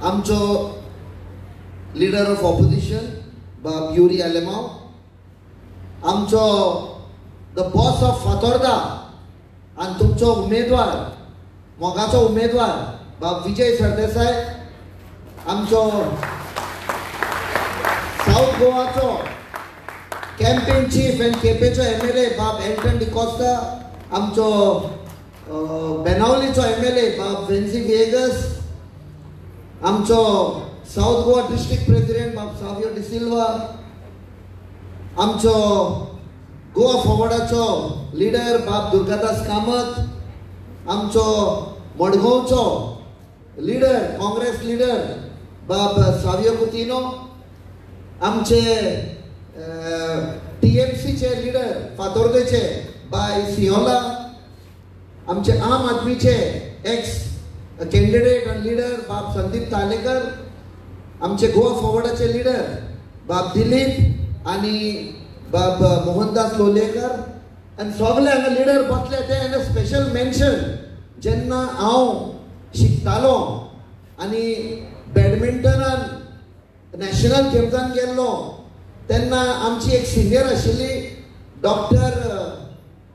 आमचो leader of opposition बाब Yuri Alemao, आमचो द बॉस ऑफ फातोर्डा आणि तुमचो उमेदवार मोगाचो उमेदवार बाब विजय सरदेसाय, आमचो साउथ गोवाचो कॅम्पेन चीफ एंड केपेचो MLA बाब एल्टन डिकोस्टा, आमचो बेनावलीचो MLA बाब वेन्सी विएगस, आमचो साउथ गोवा डिस्ट्रिक्ट प्रेसिडेंट बाब सावियो डिसिल्वा, आमचो गोवा फॉरवर्डाचो लीडर बाब दुर्गादास कामत, आमचो मडगांवचो लीडर काँग्रेस लीडर बाब सावियो कुतिनो, आमचे TMC चे लीडर फातोर्डेचे बाय सियोला, आमचे आम आदमीचे एक्स कॅन्डिडेट आणि लीडर बाब संदीप तालेकर, आमचे गोवा फॉरवर्डाचे लीडर बाब दिलीप आणि बाब मोहनदास लोलयेकर, आणि सगळे हांगा लीडर बसले ते हांगा स्पेशल मेन्शन जेन्ना हांव शिकतालो आनी बॅडमिंटनान नॅशनल गेम्सान गेल्लो तेन्ना आमची एक सिनियर आशिल्ली डॉक्टर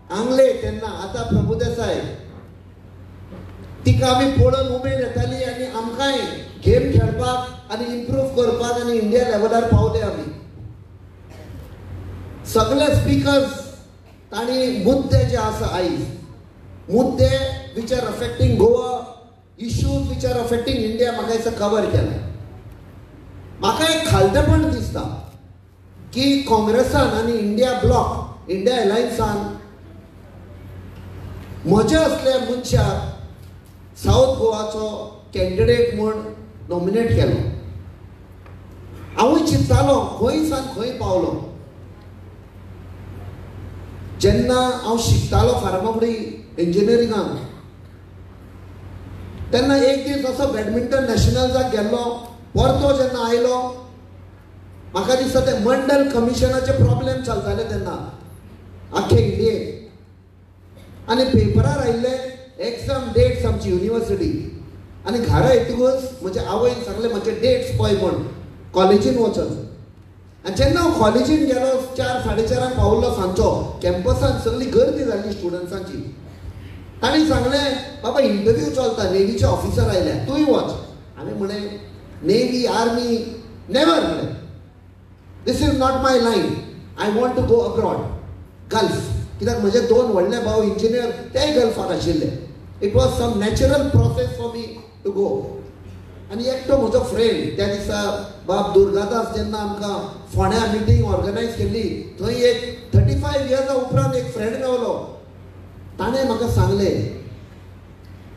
आंगले, तेन्ना आता प्रभुदेसाय, तिका आमी पळोवन उमेद येताली आनी आमकांय गेम खेळपाक आनी इम्प्रूव करपाक आनी इंडिया लेवलार पावले आमी. सगळे स्पीकर्स तांणी मुद्दे जे आसा आयज, मुद्दे which are affecting Goa, issues which are affecting India म्हाका दिसता कवर केले. म्हाका एक खालतेपण दिसता की काँग्रेसान आनी इंडिया ब्लॉक, इंडिया अलायन्सान म्हजे असल्या मनशाक साउथ गोवाचो कॅन्डिडेट म्हूण नॉमिनेट केलो. हांवूय चिंततालो खंय सान खंय पावलो. जेन्ना हांव शिकतालो फार्मागुडी इंजिनियरिंगान तेन्ना एक दीस असो बॅडमिंटन नॅशनल्साक गेल्लो, परतो जेन्ना आयलो म्हाका दिसता ते मंडल कमिशनाचे प्रॉब्लेम चलताले तेन्ना आख्खे इंडियेक, आनी पेपरार आयिल्ले एग्जाम डेट्स आमची युनिवर्सिटी, आनी घरा येतकूच म्हज्या आवयन सांगलें म्हजे डेट्स पळय म्हण कॉलेजीन वचून. आनी जेन्ना हांव कॉलेजीन गेलो 4-4:30 पावलो सांजचो, कॅम्पसान सगळी गर्दी जाल्ली स्टुडंट्सांची. तांणी सांगलें बाबा इंटरव्यू चलता, नेव्हीचे ऑफिसर आयल्या, तूंय वच. हांवें म्हळें नेव्ही आर्मी नेवर, म्हळें this is not my line, I want to go abroad, gulf, कित्याक म्हजे 2 व्हडले भाव इंजिनियर तेय गल्फाक आशिल्ले. It was some natural process for me to go. आनी एकटो म्हजो फ्रेंड त्या दिसा बाब दुर्गादास, जेन्ना आमकां फोंड्या मिटींग ऑर्गनायज केल्ली थंय एक 35 इयर्सा उपरांत एक फ्रेंड गावलो. ताणें म्हाका सांगलें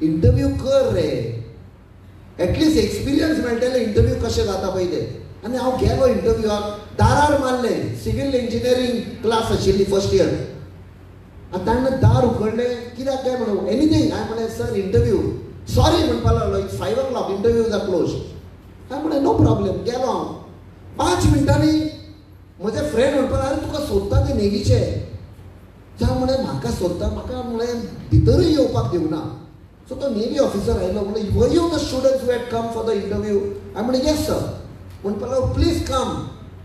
इंटरव्यू कर रे, एटलिस्ट एक्सपिरियन्स मेळटलें इंटरव्यू कशें जाता पळय ते. आनी हांव गेलो इंटरव्यूआक, दारार मारलें, सिवील इंजिनियरींग क्लास आशिल्ली फर्स्ट इयर. आनी ताणें दार उगडलें, कित्याक काय म्हणून एनीथींग. हांवें म्हळें सर इंटरव्यू, सॉरी म्हणपा लागलो, it's 5 o'clock, interviews are close. हांवें म्हळें नो प्रॉब्लेम. गेलो हांव, 5 मिनटांनी म्हजे फ्रेंड म्हणपा लागले तुका सोदता ते नेव्हीचे. हांव म्हळें म्हाका सोदता, म्हाका म्हळें भितरूय येवपाक दिवना. सो तो नेव्ही ऑफिसर आयलो, म्हळें were you the students who had come for the interview. हांवें म्हळें येस सर. म्हणपा लागलो please come.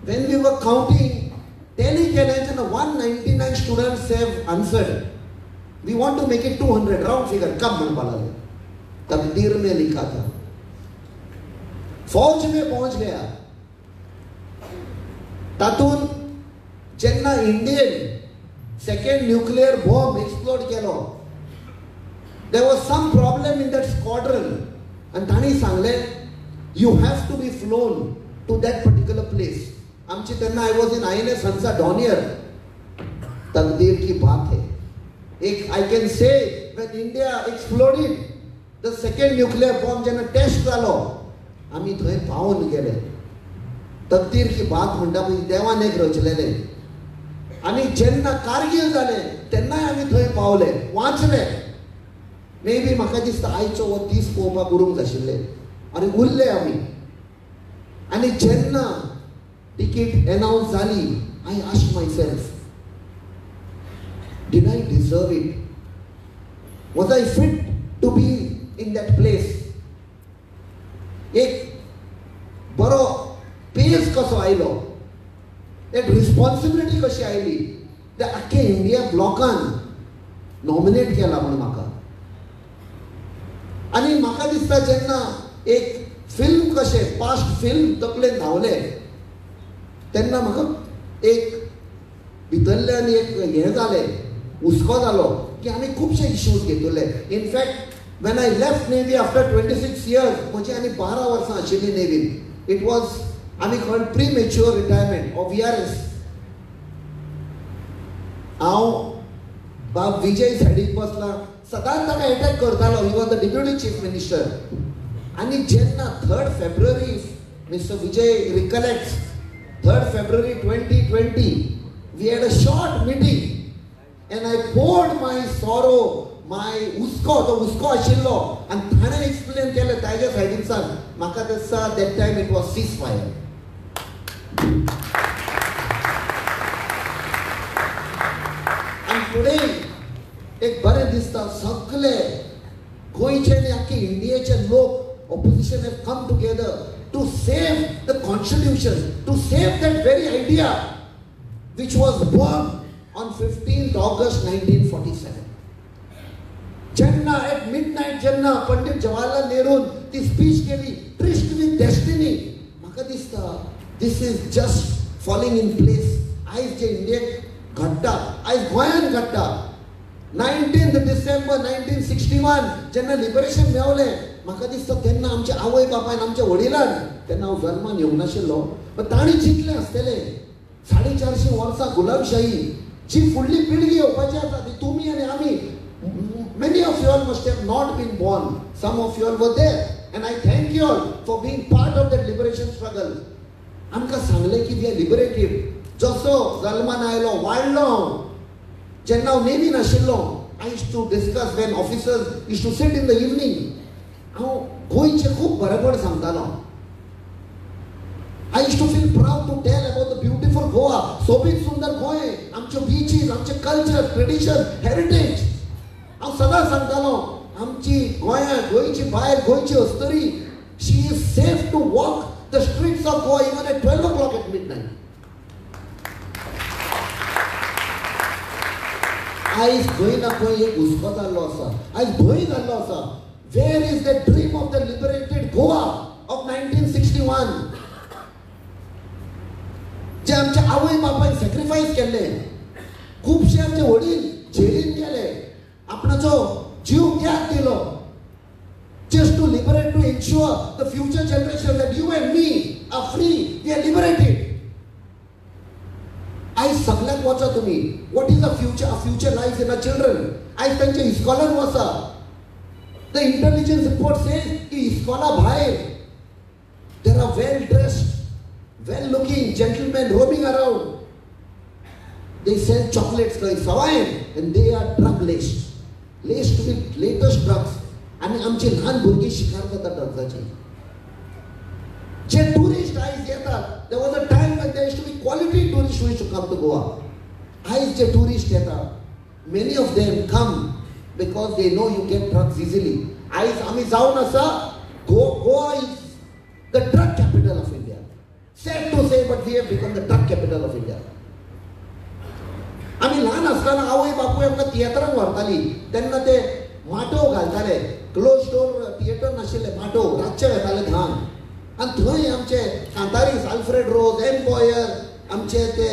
When we were counting tally केलें तेन्ना 199 students have answered. We want to make it 200, round figure, come म्हणपा लागले. तकदीर में लिखा था, फौज में पहुंच गया. तातून जेन्ना Indian second nuclear bomb explode केलो, there was some problem in that squadron. आनी तांणी सांगलें you have to be flown to that particular place. आमची तेन्ना I was in INS Hansa Dornier. तकदीर की बात है. एक I can say when India exploded the second nuclear bomb जेन्ना टेस्ट जालो, आमी थंय पावून गेले. तकदीर की बात म्हणटा पळय देवान एक रचलेलें. आनी जेन्ना कारगिल जालें तेन्नाय आमी थंय पावले, वाचले. मे बी म्हाका दिसता आयचो हो दीस पळोवपाक उरूंक आशिल्ले आनी उरले आमी. आनी जेन्ना टिकीट अनाउन्स जाली, I asked myself, did I deserve it? Was I fit to be in that place? एक बरो पेस कसो आयलो, एक रिस्पॉन्सिबिलिटी कशी आयली, ते आख्खे इंडिया ब्लॉकान नॉमिनेट केला म्हणून म्हाका. आनी म्हाका दिसता जेन्ना एक फिल्म कशें पास्ट फिल्म तकलेन धांवले तेन्ना म्हाका एक भितरल्यान एक हें जालें, हुस्को जालो की आमी खुबशे इश्यूज घेतले. In fact when I left Navy after 26 years, म्हजी आनी 12 वर्सां आशिल्ली नेवीन. इट वॉज आमी कॉल्ड प्रीमेच्युअर रिटायरमेंट ऑफ VRS. हांव बाब विजय सायडीक बसला, सदांच ताका अटॅक करतालो. He was the deputy chief minister. आनी जेन्ना 3rd February, mister Vijay रिकलेक्ट्स, 3rd February 2020, we had a short meeting and I poured my sorrow, my हुस्को, तो हुस्को आशिल्लो, आनी ताणें एक्सप्लेन केलें ताज्या सायडीनसान. म्हाका दिसता that time it was ceasefire. आनी टुडे एक बरें दिसता, सगळे गोंयचे आनी आख्खे इंडियेचे लोक, opposition have come together to save the constitution, to save that very idea which was born on 15th August 1947. जेन्ना at midnight जेन्ना पंडित जवाहरलाल नेरून ती स्पीच केली, ट्रिस्ट विथ डेस्टिनी, म्हाका दिसता this is just falling in place. आयज जे इंडियेक घडटा, आयज गोंयान घडटा. 19th December 1961 जेन्ना लिबरेशन मेवलें, म्हाका दिसता तेन्ना आमच्या आवय बापायन, आमच्या वडिलान, तेन्ना हांव जल्मान येवंक नाशिल्लो, पण तांणी चिंतलें आसतलें 450 वर्सां गुलामशाही, जी फुडली पिळगी येवपाची आसा ती तुमी आनी आमी. Many of you all must have not been born. Some of you all were there. And I thank you all for being part of that liberation struggle. आमकां सांगलें की we are liberated. जसो जल्मान आयलो, वाडलो, जेन्ना हांव नेवीन आशिल्लो, I used to discuss when officers used to sit in the evening. हांव गोंयचें खूब बरेपण सांगतालो. I used to feel proud to tell about the beautiful Goa, सोबीत सुंदर गोंय, आमचे बीचीस, आमचे कल्चर, ट्रेडिशन, हेरिटेज. हांव सदां सांगतालो आमची गोंया, गोंयची भायर, गोंयची अस्तरी, she is safe to walk the streets of Goa even at 12 o'clock at midnight. आयज खंय ना खंय एक हुस्को जाल्लो आसा, आयज भंय जाल्लो आसा. Where is the dream of the liberated Goa of 1961, जे आमच्या आवय बापायन सॅक्रिफायस केल्ले. खुबशे आमचे वडील जेलीन गेले, आपणाचो जीव त्याग दिलो, just to liberate, to ensure the future generation that you and me are free, we are liberated. आयज सगळ्याक वचा तुमी, what is a future lies in our children. आयज तांचे इस्कॉलान वचा, the intelligence report says की इस्कॉला भायर there are well dressed, well looking gentlemen roaming around. They sell chocolates like Savain and they are drug laced with latest drugs. आणि आमची लहान भुरगीं शिकार करतात ड्रग्साची. जे टुरिस्ट आयज येतात, there was a time when there used to be quality tourists who used to come to Goa. आयज जे tourist येतात, many of them come because they know you get drugs easily. आयज आमी जावन आसा, Goa is the drug capital of India. Sad to say, but we have become the drug capital of India. आमी ल्हान आसतना आवय बापूय आमकां थिएटराक व्हरताली, तेन्ना ते माटो घालताले, क्लोज डोर थिएटर नाशिल्ले, माटो रातचे वेताले धांक. आनी थंय आमचे कांतारीस, आल्फ्रेड रोज, एम्पॉयर, आमचे ते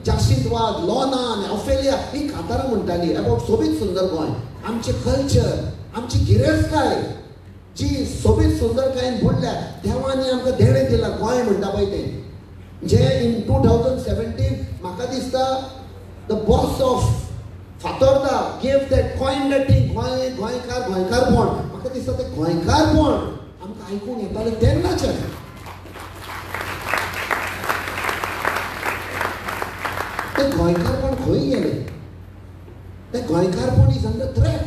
जाशींत वाघ, लॉना आनी ऑफेलिया, ही कांतारां म्हणटाली अबाउट सोबीत सुंदर गोंय. आमचे कल्चर, आमची गिरेस्तकाय, जी सोबीत सुंदरकायेन बुडल्या, देवानी आमकां देणें दिलां गोंय म्हणटा पळय तें. जे इन 2017 म्हाका दिसता the boss of Fatorda gave that coin that thing, गोंयकारपण. म्हाका दिसता तें गोंयकारपण आमकां आयकूंक येतालें तेन्नाच्यान. तें गोंयकारपण खंय गेलें? तें गोंयकारपण इज अंडर थ्रेट.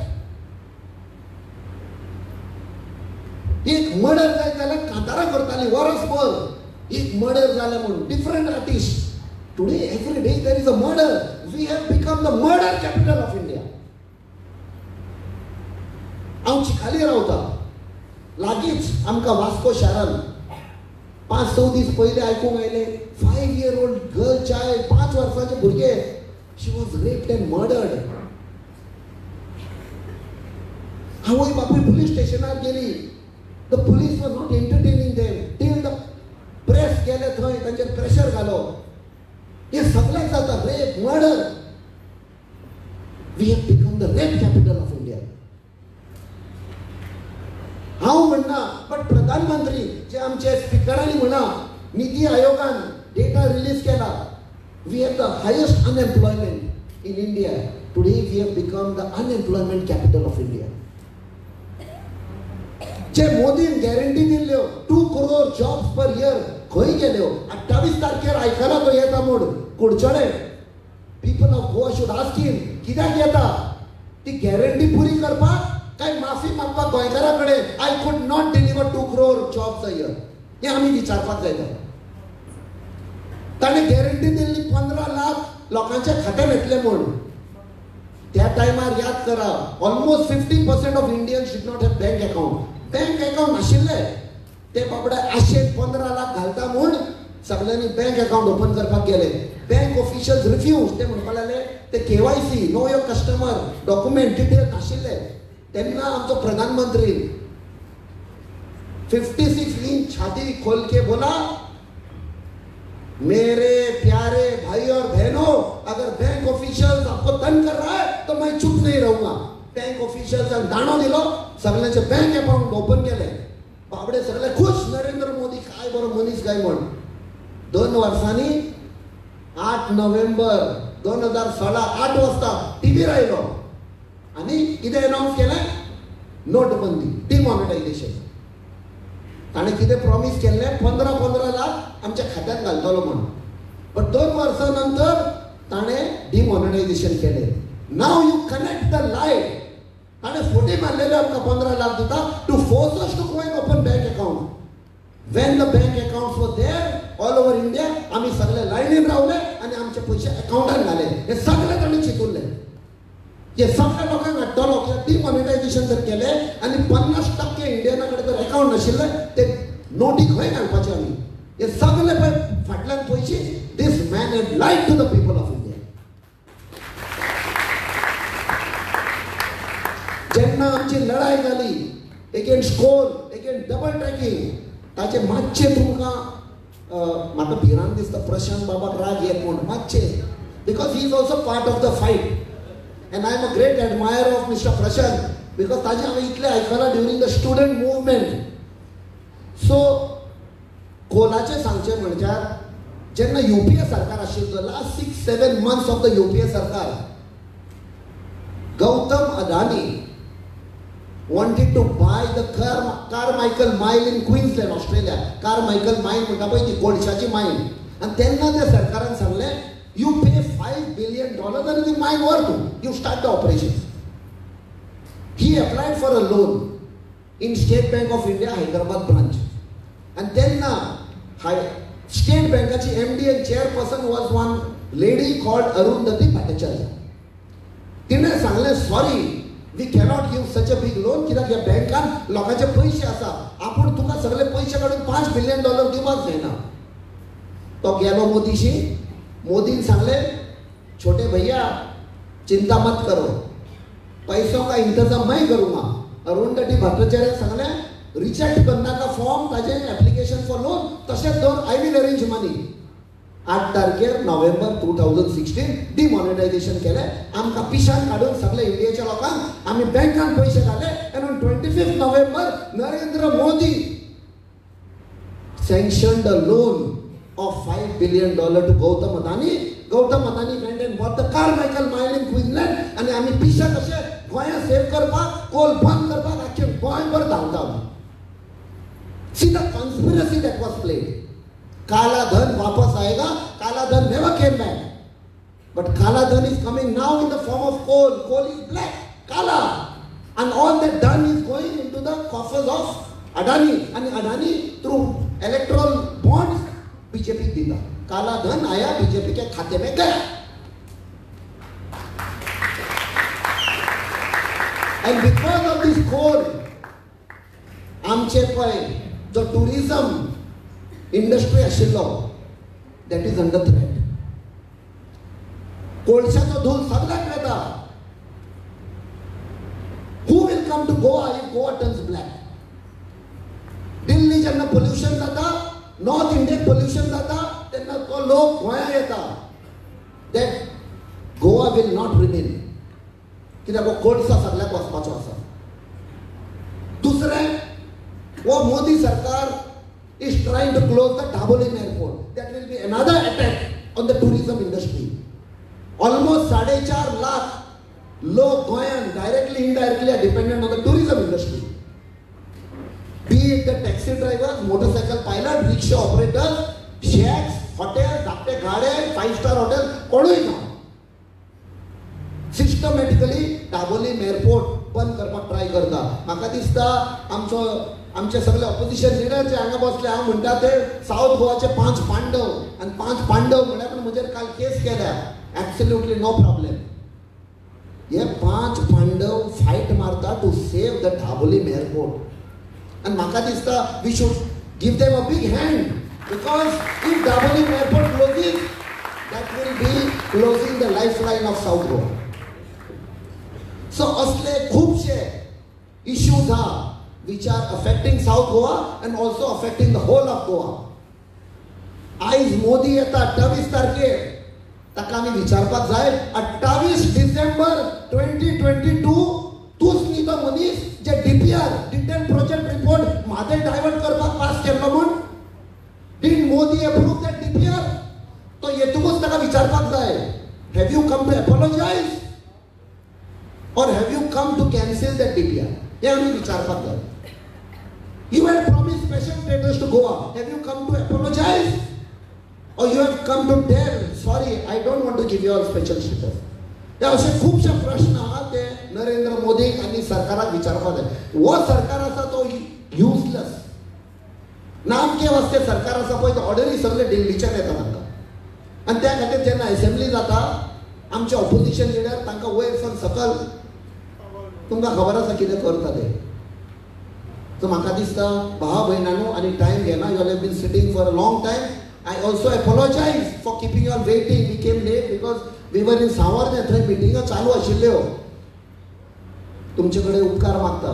एक मर्डर जायत जाल्यार कांतारां करतालीं वरसभर. एक मर्डर जालें म्हणून different artist. Today, every day there is a murder. We have become the murder capital of India. हांव चिखाली रावता, लागींच आमकां वास्को शारान 5-6 दीस पहिले आयकूंक आयले 5-year-old गर्ल चाइल्ड 5 वर्साचे भुरगे she was raped and murdered. आवय बापूय पुलीस स्टेशनार गेली. The police was not entertaining them till the press गेले थंय तांचेर प्रेशर घालो. हे सगळ्यांक जाता rape murder. We have become the rape capital of India. हांव म्हणना बट प्रधानमंत्री जे आमचे स्पिकरांनी म्हणा नीती आयोगान डेटा रिलीज केला. We have the highest unemployment in India. Today we have become the unemployment capital of India. जे मोदीन गॅरंटी दिल्ल्यो 2 crore जॉब्स पर इयर खंय गेल्यो. 28 तारखेर आयकला तो येता म्हूण Kudchade. People of Goa should ask him कित्याक येता. ती गॅरंटी पुरी करपाक काय माफी मागपाक गोंयकारां कडेन. I could not deliver 2 crore jobs a year. हे आमी विचारपाक जाय. ताणें गॅरंटी दिल्ली 15 लाख लोकांच्या खात्यान येतले म्हूण. त्या टायमार याद करा almost 50% of Indians did not have bank account. Bank account नाशिल्ले. ते बाबडे आशेन 15 लाख घालता म्हूण सगळ्यांनी बँक अकाउंट ओपन करपाक गेले. Bank officials refuse. ते म्हणपाक लागले ते KYC know your customer document detail नाशिल्ले. तेन्ना आमचो प्रधानमंत्री 56 इंच छाती खोल के बोला मेरे प्यारे भाई और बहनों अगर बैंक ऑफिशियल्स आपको तंग कर रहा है तो मैं चुप नहीं रहूंगा. बँक ऑफिशियल्स दाणो दिलो. सगळ्यांचे बँक अकाउंट ओपन केले. बाबडे सगळे खुश. नरेंद्र मोदी काय बरो मनीस काय म्हण. 2 वर्सांनी 8 नोव्हेंबर 2016 8 वाजता टीव्हीर आयलो आणि कितें अनाउन्स केलें नोटबंदी डिमॉनिटायझेशन. ताणें कितें प्रॉमिस केल्लें 15 लाख आमच्या खात्यांत घालतलो म्हण. बट 2 वर्सां नंतर ताणें डिमॉनिटायझेशन केलें. Now you connect the light. ताणें फोटे मारलेले आमकां 15 लाख दिता to force us to go and open bank account. When the bank accounts were there all over India आमी सगळे लायनीन रावले आणि आमचे पयशे अकाउंटान घाले. हे सगळे ताणें चिंतूरले. हे सगळ्या लोकांक हाडटलो कित्याक डिमॉनिटायझेशन जर केले आणि 50% इंडियना कडेन जर अकाउंट नाशिल्ले ते नोटी खंय घालपाचे आमी. हे सगळे पळय फाटल्यान पयशे this man had lied to the people of India. जेन्ना आमची लढाई जाली against coal against double tracking ताचे मातशे तुमकां म्हाका भिरांत दिसता प्रशांत बाबाक राग येत म्हूण मातशे because he is also part of the fight. And I am a great admirer of Mr. Prashant because ताजे हांवें इतलें आयकलां during the student movement. So कोलाचें सांगचें म्हणल्यार जेन्ना UPA सरकार आशिल्लो last 6-7 months of the UPA सरकार Gautam Adani wanted to buy the Carmichael mine in Queensland, Australia. Carmichael mine म्हणटा पळय ती कोळशाची मायन. आनी तेन्ना त्या सरकारान सांगलें you pay $5 billion and the mine worth. You start the operations. He applied for a loan in State Bank of India, Hyderabad branch. And then State Bank MD and chairperson was one lady called Arundhati Bhattacharya. तिने सांगले sorry, we cannot give such a big loan कित्याक ह्या बँकान लोकांचे पयशे आसा. आपूण तुका सगळे पयशे काडून $5 billion दिवपाक जायना. तो गेलो मोदीशी. मोदी सांगले छोटे भैया चिंता मत करो पैसों का इंतजाम मैं करूंगा. अरुंधती भट्टाचार्य सांगले रिजेक्ट करना का फॉर्म ताजे एप्लिकेशन फॉर लोन तशेंच दोन आय विल अरेंज मनी. 8 तारखेर नोव्हेंबर 2016 डिमॉनिटायझेशन केले. आमकां पिशान काडून सगळे इंडियाच्या लोकांक आमी बँकान पयशे घाले. And on 25 November Narendra Modi sanctioned a loan of $5 billion to Gautam Adani. Gautam Adani went and bought the Carmichael mine in Queensland. आणि आम्ही पिशा कशे गोंया सेव करपाक कोल बंद करपाक आख्खे गोंयभर धांवता. See the conspiracy that was played. काला धन वापस आएगा. काला धन never came back. But काला धन is coming now in the form of coal. Coal is black. Kala. And all that done is going into the coffers of Adani. And Adani through electoral bonds BJP दिला. काला धन आया BJP के खाते में गया. And because of this coal आमचे पय जो टुरिझम इंडस्ट्री आशिल्लो दॅट इज अंडर थ्रेट. कोळशाचो धूल सगळ्याक येता. Who will come to Goa if Goa turns black? Delhi जेन्ना पोल्युशन जाता, नॉर्थ इंडियेक पोल्युशन जाता, तेन्ना तो लोक गोंया येता. That Goa will not remain. कित्याक हो कोळसा सगळ्याक वचपाचो आसा. दुसरें, वो मोदी सरकार is trying to close the Dabolim airport. That will be another attack on the tourism industry. Almost 4.5 lakh लोग गोंयान directly indirectly are dependent on the tourism industry. Be it the taxi drivers, motorcycle pilot, rickshaw operators, shacks, hotels, धाकटे गाडे, 5-star hotels, कोणूय ना. Systematically Dabolim airport बंद करपाक try करता. म्हाका दिसता आमचे सगळे ऑपोजिशन लिडर जे हांगा बसले, हांव म्हणटा ते साऊथ गोवाचे 5 पांडव, आनी 5 पांडव म्हळ्यार म्हजेर काल केस केल्या. Absolutely no problem. हे 5 पांडव फायट मारता to save the Dabolim airport. आनी म्हाका दिसता we should give them a big hand, because if Dabolim airport closes, that will be closing the lifeline of south Goa. So असले खूबशे इश्यूज आहा which are affecting South Goa and also affecting the whole of Goa. आयज मोदी येता 28 तारखेर, ताका आमी विचारपाक जाय 28 डिसेंबर 2022 तूच न्ही तो मनीस जे DPR detail project report Mhadei divert करपाक पास केल्लो म्हूण. Did Modi approve that DPR? तो येतूकच ताका विचारपाक जाय, have you come to apologise or have you come to cancel that DPR? हे आमी विचारपाक जाय. You had promised special status to Goa. Have you come to apologize? Or you have come to tell, sorry, I don't want to give you all special status? हे असे खूपशे प्रश्न आहात ते नरेंद्र मोदी आणि सरकाराक विचारपाक जाय. वो सरकार आसा तो युजलेस. नामके वास्ते सरकार आसा पळय ते ऑर्डरी सगळे दिल्लीच्यान येता तांकां. आनी त्या खातीर जेन्ना असेंब्ली जाता, आमचे ऑपोजिशन लिडर तांकां वयर सावन सकल तुमकां खबर आसा कितें करता ते. सो म्हाका दिसता भावा भयणांनो, आनी टायम घेना, you have been sitting for a long time. I also apologise for keeping you all waiting. We came late because we were in Sanvordem, थंय मिटिंगा चालू आशिल्ल्यो. तुमचे कडेन उपकार मागता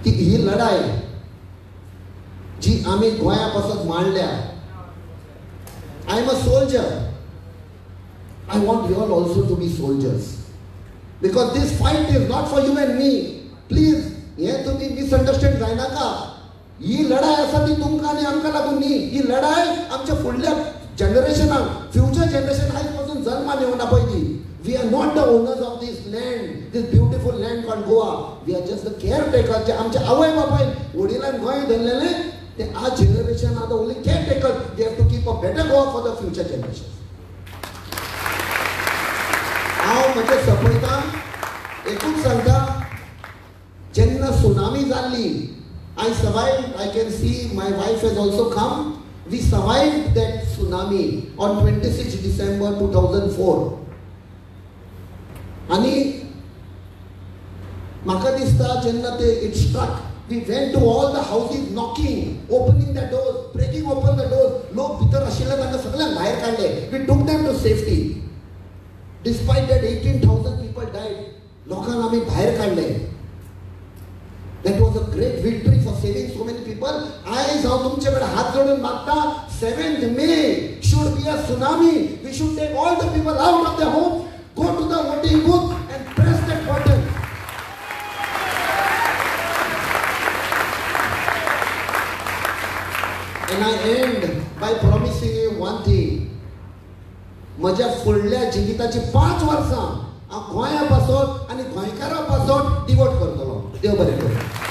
की ही लढाई जी आमी गोंया पासत मांडल्या. I am a soldier. I want you all also to be soldiers. Because this fight is not for you and me. Please, हे तुम्ही मिसअंडरस्टँड जायनाका. ही लढाई आसा ती तुमकां आनी आमकां लागून न्ही. ही लढाई आमच्या फुडल्या जनरेशनाक, फ्युचर जनरेशन आयज पासून जल्मान येवना पळय ती. We are not the owners of this land, this beautiful land called Goa. We are just the care taker. जे आमचे आवय बापाय वडिलांनी गोंय धरलेले, ते आज generation are the only care taker. We have to keep a better Goa for the future generation. हांव म्हजे सपयता एकूच सांगता, जेन्ना सुनामी जाल्ली, I survived. I can see my wife has also come. We survived that tsunami on 26 December 2004. आनी म्हाका दिसता जेन्ना ते it struck, we went to all the houses knocking, opening the doors, breaking open the doors. लोक भितर आशिल्ले तांकां सगळ्यांक भायर काडले. We took them to safety. Despite that 18,000 people died, लोकांना आम्ही बाहेर काढले. That was a great victory for saving so many people. आयज हांव तुमच्याकडे हात जोडून मागता, 7th May should be a tsunami. We should take all the people out of their homes, go to the voting booth and press that button. And I end by promising you one thing. म्हज्या फुडल्या जिविताची 5 वर्सां हांव गोंया पासत आनी गोंयकारां पासत devote करतलो. देव बरें करूं.